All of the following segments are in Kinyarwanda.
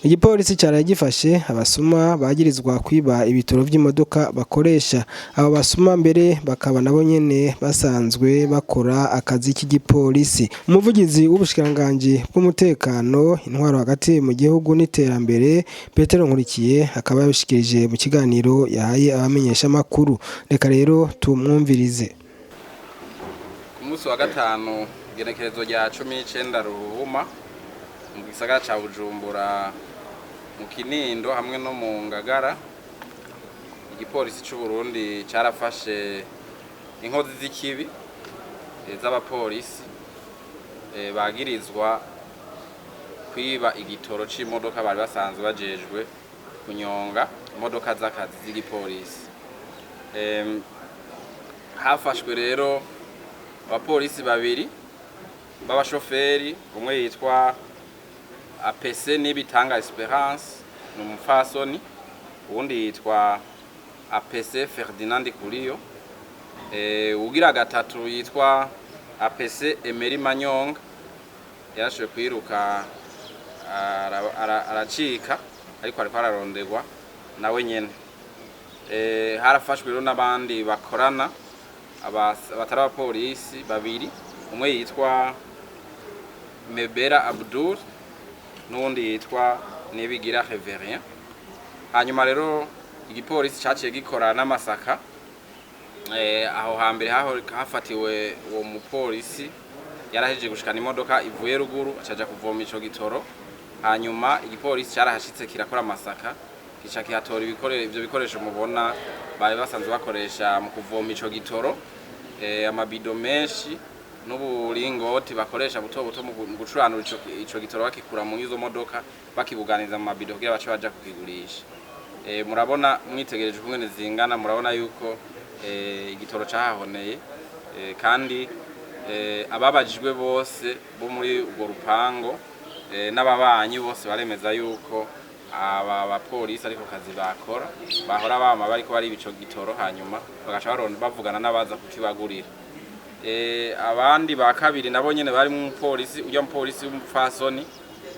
Igipolisi cyaraye gifashe abasuma bagirizwa kwiba ibitoro vy'imodoka bakoresha. Abo basuma mbere bakaba nabo nyene basanzwe bakora akazi k'igipolisi. Umuvugizi w'ubushikiranganji bw'umutekano, intwaro hagati mu gihugu n'iterambere, Petero Nkurikiye akaba yabishikirije mu kiganiro yahaye abamenyesha makuru. Reka rero tumwumvirize. Ku munsi wa gatanu igenekerezo rya 19 Ruhuma mu gisagara ca Bujumbura mu Kinindo hamwe no mu Ngagara, igipolisi c'u Burundi carafashe inkozi z'ikibi z'abapolisi bagirizwa kwiba igitoro c'imodoka bari basanzwe bajejwe kunyonga imodoka z'akazi z'igipolisi. Hafashwe rero abapolisi babiri b'abashoferi, umwe yitwa APC Nibitanga Esperance n'umufasoni, uwundi yitwa APC Ferdinand Kuriyo, ugira gatatu yitwa APC Emery Manyonga yarashoboye kwiruka aracika ariko ariko araronderwa nawe nyene. Harafashwe rero n'abandi bakorana abatari abapolisi babiri, umwe yitwa Mebera Abdul n'undi yitwa Nibigira Reverien. Hanyuma rero igipolisi caciye gikora n'amasaka aho hambere hafatiwe uwo mupolisi yarahejeje gushikana imodoka ivuye ruguru acaja kuvoma ico gitoro. Hanyuma igipolisi carahashitse kirakora amasaka kica kihatora ivyo bikoresho mubona bari basanzwe bakoresha mu kuvoma ico gitoro, amabido menshi n'uburingoti bakoresha buto buto mu gucuranura ico gitoro bakikura mu izo modoka bakibuganiza mu mabido kugira bace baja kukigurisha. Murabona mwitegereje kumwe zingana, murabona yuko igitoro cahahoneye, kandi ababajijwe bose bo muri ubwo rupango n'ababanyi bose baremeza yuko aba bapolisi ariko kazi bakora bahora bama bariko bari ibico gitoro, hanyuma bagaca bavugana n'abaza kukibagurira. Abandi ba kabiri nabo nyene bari mu polisi, uya mupolisi w'umufasoni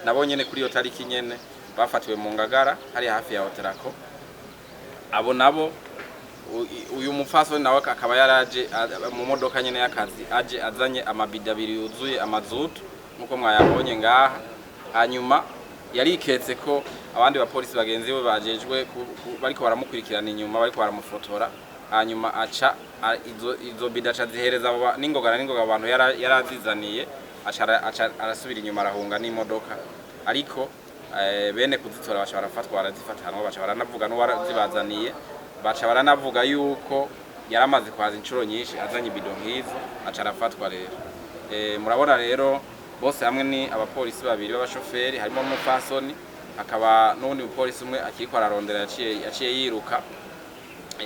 nabo nyene kuri iyo tariki nyene bafatiwe mu Ngagara hari hafi ya Hotelako. Abo nabo uyu mufasoni nawe akaba yaraje mu modoka nyene y'akazi aje azanye amabida abiri yuzuye amazutu nkuko mwayabonye ngaha. Hanyuma yariketse ko abandi bapolisi bagenzi we bajejwe bariko baramukurikirana inyuma, bariko baramufotora. Hanyuma aca izo bidaca zihereza n'ingoga abantu yarazizaniye, arasubira inyuma arahunga n'imodoka. Ariko bene kuzitora baca barafatwa, barazifatanwa, baca baranavuga n'uwarazibazaniye, baca baranavuga yuko yaramaze kwaza incuro nyinshi azanye ibido nk'izo, aca arafatwa rero. Murabona rero bose hamwe ni abapolisi babiri b'abashoferi, harimo n'umufasoni, akaba n'undi mupolisi umwe akiriko ararondera yaciye yiruka,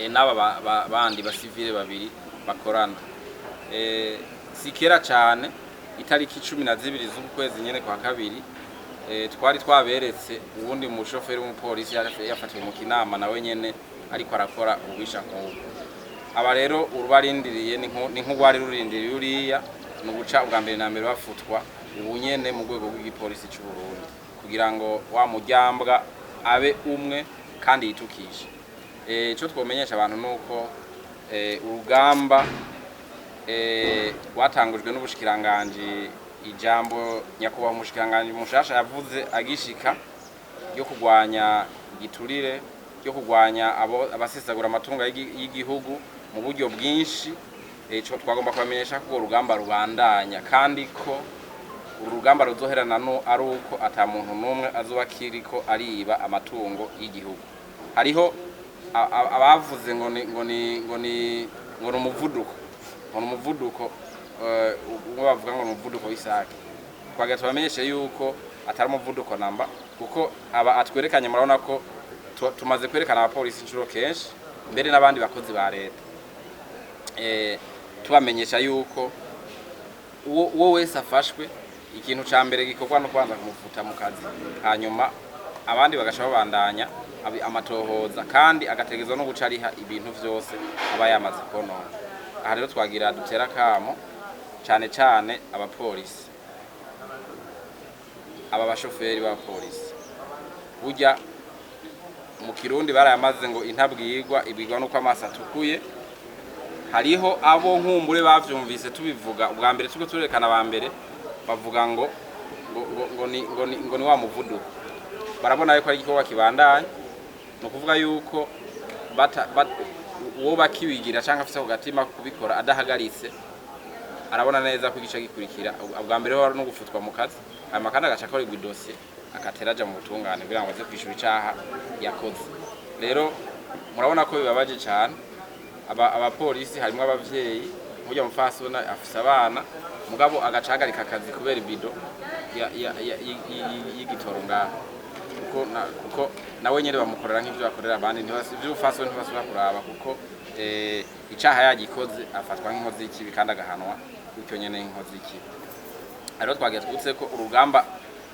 n'aba bandi basivile babiri bakorana. Sikera cyane itariki 12 z'ukwezi nyene kwa kabiri twari twaberetse uwundi mushoferi w'umupolisi yafatiwe mu Kinama nawe nyene ariko arakora ubwisha nk'ubu. Aba rero urubarindiriye ni nk'ugwari rurindiriye uriya no guca ubwa mbere na mbere bafutwa ubu nyene mu rwego rw'igipolisi cy'u Burundi kugira ngo wa muryambwa abe umwe kandi yitukishe. Ico twomenyesha abantu nuko urugamba watangujwe n'ubushikiranganji, ijambo nyakubahwa umushikiranganji mushasha yavuze agishika ryo kugwanya igiturire, ryo kugwanya abasesagura amatungo y'igihugu mu buryo bwinshi. Ico twagomba kubamenyesha ko urugamba rubandanya kandi ko urugamba ruzoherana no ari uko ata muntu numwe azoba kiriko ariba amatungo y'igihugu. Hariho abavuze ngo ni umuvuduko bavuga ngo umuvuduko w'isake. Twagira tubamenyeshe yuko atari umuvuduko namba, kuko aba atwerekanye, murabona ko tumaze kwerekana abapolisi incuro kenshi mbere n'abandi bakozi ba leta, tubamenyesha yuko uwo wese afashwe ikintu ca mbere gikorwa no kwanza kumufuta mu kazi, hanyuma abandi bagaca babandanya amatohoza kandi agategezwa no guca ariha ibintu vyose aba yamaze konona. Aha rero twagira dutera kamo cyane cyane abapolisi, aba bashoferi ba polisi burya mu kirundi barayamaze ngo intabwirwa ibwirwa nuko amaso atukuye. Hariho abo nkumbure bavyumvise tubivuga ubwa mbere tuko turerekana aba mbere bavuga ngo ni wa muvuduko, barabona yuko ari igikorwa kibandanye, no kuvuga yuko uwo bakiwigira canke afise ku gatima kubikora adahagaritse arabona neza ko igice gikurikira ubwa mbere ho no gufutwa mu kazi, hanyuma kandi agaca akora idosiye akateraja mu butungane kugira ngo aze kwishura icaha yakoze. Rero murabona ko bibabaje cyane. Abapolisi harimo abavyeyi, burya mufasona afise abana mugabo agacagarika akazi kubera ibido y'igitoro ngaho, kuko nawe nyene bamukorera nk'ivyo bakorera abandi, ivy'ubufasoni ntibasubira kuraba kuko icaha yagikoze afatwa nk'inkozi y'ikibi kandi agahanwa gutyo nyene nk'inkozi y'ikibi. Rero twagiye twutse ko urugamba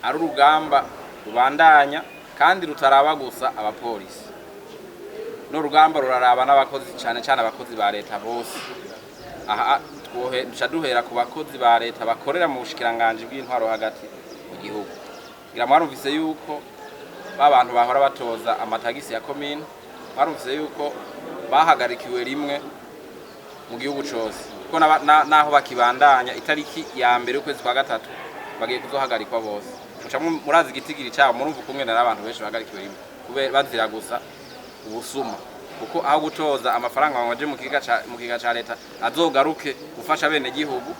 ari urugamba rubandanya kandi rutaraba gusa abapolisi, no rugamba ruraraba n'abakozi cyane cyane abakozi ba leta bose. Aha duca duhera ku bakozi ba leta bakorera mu bushikiranganje bw'intwaro hagati mu gihugu. Ngira mwarumvise yuko babantu bahora batoza amatagisi ya komine, mwarumvise yuko bahagarikiwe rimwe mu gihugu cyose, kuko naho bakibandanya itariki ya mbere y'ukwezi kwa gatatu bagiye kuzohagarikwa bose. Muca murazi igitigiri cyabo, murumva kumwe n'abantu benshi bahagarikiwe rimwe kubera bazira gusa ubusuma, kuko aho gutoza amafaranga baje mu kiga ca leta azogaruke gufasha bene gihugu,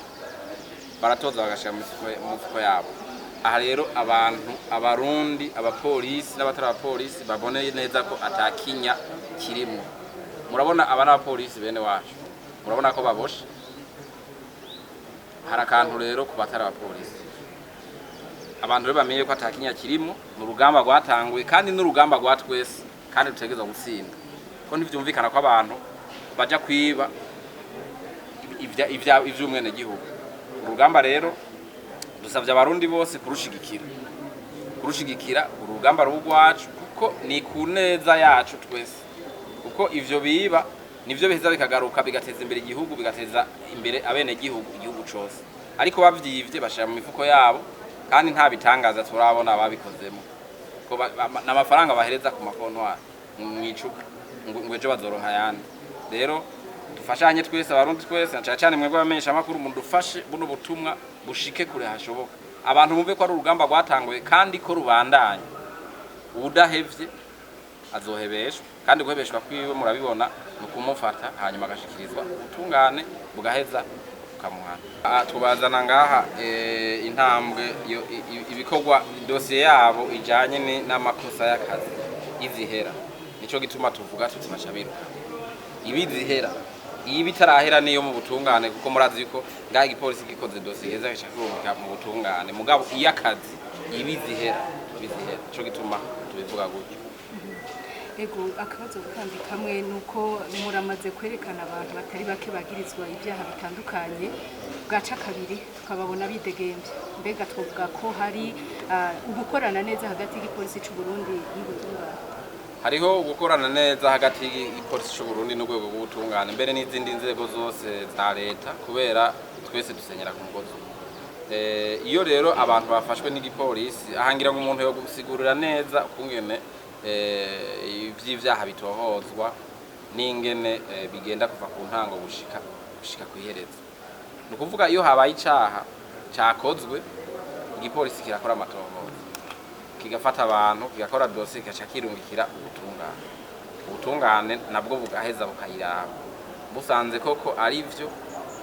baratoza bagashira mu mifuko yabo. Aha rero abantu, abarundi, abapolisi n'abatari abapolisi baboneye neza ko atakinya kirimo. Murabona aba n'abapolisi bene wacu, murabona ko baboshe. Hari akantu rero ku batari abapolisi, abantu rero bamenye ko atakinya kirimo, n'urugamba rwatanguye kandi n'urugamba rwa twese kandi dutegerezwa gutsinda. Ko ntivyumvikana ko abantu baja kwiba ivy'umwene gihugu. Urugamba rero dusavye abarundi bose kurushigikira urugamba rw'ugwacu, kuko ni ku neza yacu twese, kuko ivyo biba nivyo biheza bikagaruka bigateza imbere igihugu, bigateza imbere abene gihugu, igihugu cose. Ariko bavyivye bashira mu mifuko yabo kandi nta bitangaza turabona ababikozemo, ko n'amafaranga bahereza ku makontwari mwicuka ngo ejo bazoronka yandi. Rero dufashanye twese abarundi twese, cyane cyane mwebwe bamenyesha amakuru, mudufashe buno butumwa bushike kure hashoboka. Abantu bumve ko ari urugamba rwatanguye kandi ko rubandanye. Udahevye azohebeshwa, kandi guhebeshwa kwiwe murabibona no kumufata hanyuma agashikirizwa ubutungane bugaheza bukamuhana. Tubazana ngaha intambwe ibikorwa dosiye yabo ijanye n'amakosa y'akazi izihera, nico gituma tuvuga tuti bashabiruka ibizihera. Iyi bitarahera niyo mu butungane, kuko murazi yuko ngaha igipolisi gikoze dosiye heza gishaka mu butungane, mugabo iyo akazi ibizihera nico gituma tubivuga gutyo. Ego akabazo kandi kamwe nuko muramaze kwerekana abantu batari bake bagirizwa ibyaha bitandukanye, bwaca kabiri tukababona bidegemvye. Mbega twovuga ko hari ugukorana neza hagati y'igipolisi c'u Burundi n'ubutungane? Hariho gukorana neza hagati y'igipolisi c'u Burundi n'urwego rw'ubutungane mbere n'izindi nzego zose za leta, kubera twese dusenyera ku mugozi. Iyo rero abantu bafashwe n'igipolisi, ahangira ngo umuntu yo gusigurira neza ukungene ivy'ivyaha bitohozwa n'ingene bigenda kuva ku ntango gushika kwihereza. Ni ukuvuga iyo habaye icaha cakozwe, igipolisi kirakora amatohoza, kigafata abantu, kigakora dosiye, kigaca kirungikira ubutungane nabwo bugaheza bukayiraba. Busanze koko ari vyo,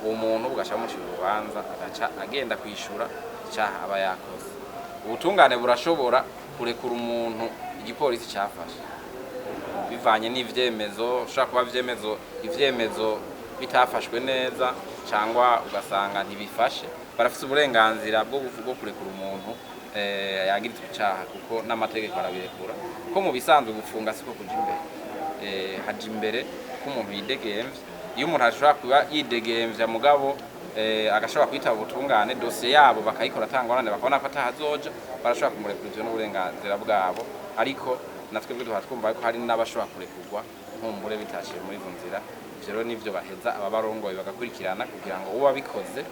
uwo muntu bugaca bamucira urubanza, agaca agenda kwishura icaha aba yakoze. Ubutungane burashobora kurekura umuntu igipolisi cyafashe bivanye n'ivyemezo, ushaka kuba ivyemezo bitafashwe neza cyangwa ugasanga ntibifashe, barafite uburenganzira bwo kurekura umuntu yagirizwe icaha, kuko n'amategeko arabirekura. Ko mu bisanzwe gufunga siko kuja imbere, haja imbere ko umuntu yidegemvye. Iyo umuntu ashobora kuba yidegemvya mugabo agashobora kwitaba ubutungane, dosiye yabo bakayikora atangorane, bakabona ko atahazoja, barashobora kumurekurira n'uburenganzira bwabo. Ariko natwe bwo twumva ko hari n'abashobora kurekurwa nkumbure bitaciye muri izo nzira. Ivyo rero nivyo baheza ababarongoye bagakurikirana kugira ngo uwo abikoze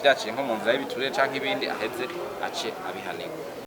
vyaciye nko mu nzira y'ibiturire canke ibindi aheze ace abihanirwa.